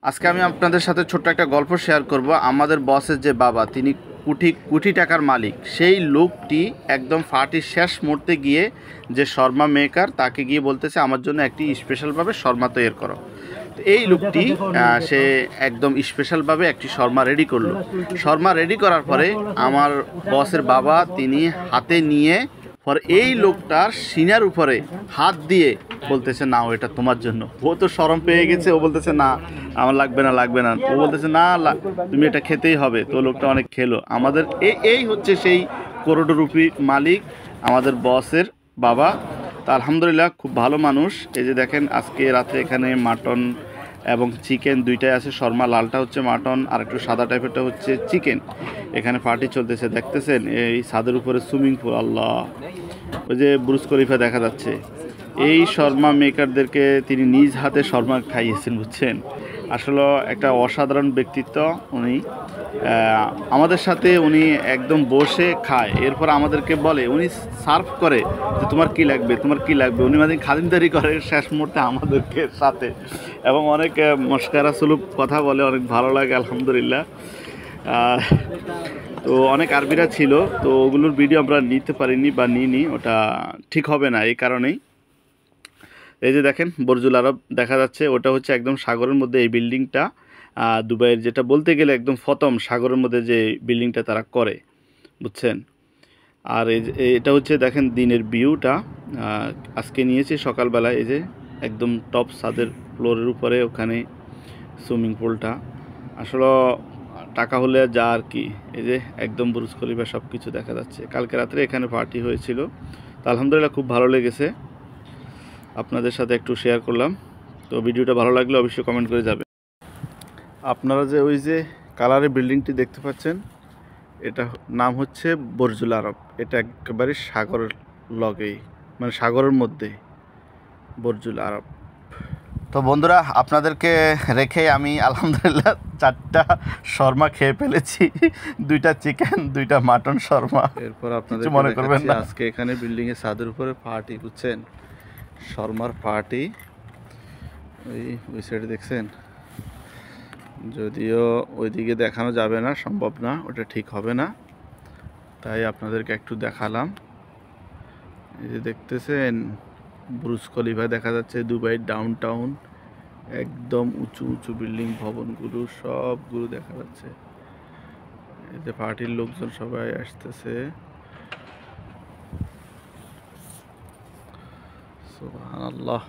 আজকে আমি আপনাদের সাথে ছোট্ট একটা গল্প শেয়ার করব। আমাদের বসের যে বাবা, তিনি কোটি কোটি টাকার মালিক, সেই লোকটি একদম পার্টির শেষ মুহূর্তে গিয়ে যে শর্মা মেকার, তাকে গিয়ে বলতেছে আমার জন্য একটি স্পেশালভাবে শর্মা তৈরি করো। তো এই লোকটি সে একদম স্পেশালভাবে একটি শর্মা রেডি করলো। শর্মা রেডি করার পরে আমার বসের বাবা তিনি হাতে নিয়ে পর এই লোকটার সিনার উপরে হাত দিয়ে বলতেছে, না এটা তোমার জন্য। ও তো শরম পেয়ে গেছে, ও বলতেছে না আমার লাগবে না লাগবে না। ও বলতেছে না তুমি এটা খেতেই হবে। তো লোকটা অনেক খেলো। আমাদের এই হচ্ছে সেই করোড়রূপী মালিক, আমাদের বসের বাবা। তা আলহামদুলিল্লাহ খুব ভালো মানুষ। এই যে দেখেন আজকে রাতে এখানে মাটন এবং চিকেন দুইটাই আছে। শর্মা লালটা হচ্ছে মাটন, আর একটু সাদা টাইপেরটা হচ্ছে চিকেন। এখানে পার্টি চলতেছে, দেখতেছেন এই ছাদের উপরে সুইমিং পুল, আল্লাহ, ওই যে বুর্জ খলিফা দেখা যাচ্ছে। এই শর্মা মেকারদেরকে তিনি নিজ হাতে শর্মা খাইয়েছেন, বুঝছেন। আসলে একটা অসাধারণ ব্যক্তিত্ব উনি। আমাদের সাথে উনি একদম বসে খায়, এরপর আমাদেরকে বলে, উনি সার্ভ করে যে তোমার কি লাগবে তোমার কি লাগবে। উনি মানে খাদিমদারি করে শেষ মুহূর্তে আমাদেরকে সাথে, এবং অনেক মস্কারা সুলুক কথা বলে, অনেক ভালো লাগে আলহামদুলিল্লাহ। তো অনেক আরবিরা ছিল, তো ওগুলোর ভিডিও আমরা নিতে পারিনি বা নিইনি, ওটা ঠিক হবে না এই কারণেই। এই যে দেখেন বুর্জুল আরব দেখা যাচ্ছে, ওটা হচ্ছে একদম সাগরের মধ্যে এই বিল্ডিংটা। দুবাইয়ের যেটা বলতে গেলে একদম প্রথম সাগরের মধ্যে যে বিল্ডিংটা তারা করে, বুঝছেন। আর এটা হচ্ছে দেখেন দিনের ভিউটা আজকে নিয়েছি সকালবেলায়। এই যে একদম টপ ছাদের ফ্লোরের উপরে ওখানে সুইমিং পুলটা। আসলে টাকা হলে যা আর কি। এই যে একদম বুর্জ খলিফা সব কিছু দেখা যাচ্ছে। কালকে রাত্রে এখানে পার্টি হয়েছিল, তো আলহামদুলিল্লাহ খুব ভালো লেগেছে, আপনাদের সাথে একটু শেয়ার করলাম। তো ভিডিওটা ভালো লাগলে অবশ্যই কমেন্ট করে যাবেন। আপনারা যে ওই যে কালারের বিল্ডিংটি দেখতে পাচ্ছেন, এটা নাম হচ্ছে বুর্জুল আরব। এটা একেবারে সাগরের লগেই, মানে সাগরের মধ্যে বুর্জুল আরব। তো বন্ধুরা, আপনাদেরকে রেখে আমি আলহামদুলিল্লাহ 4টা শর্মা খেয়ে ফেলেছি, 2টা চিকেন 2টা মাটন শর্মা। এরপর আপনাদের মনে করবেন না, আজকে এখানে বিল্ডিংয়ের ছাদের উপরে পার্টি, বুঝছেন, শর্মার পার্টি। ওই সাইডে দেখছেন, যদিও ওইদিকে দেখানো যাবে না, সম্ভব না, ওটা ঠিক হবে না, তাই আপনাদেরকে একটু দেখালাম। এই যে দেখতেছেন বুর্জ খলিফা দেখা যাচ্ছে, দুবাই ডাউন টাউন, একদম উঁচু উঁচু বিল্ডিং ভবনগুলো সবগুলো দেখা যাচ্ছে। এই যে পার্টির লোকজন সবাই আসতেছে, সুবহানাল্লাহ।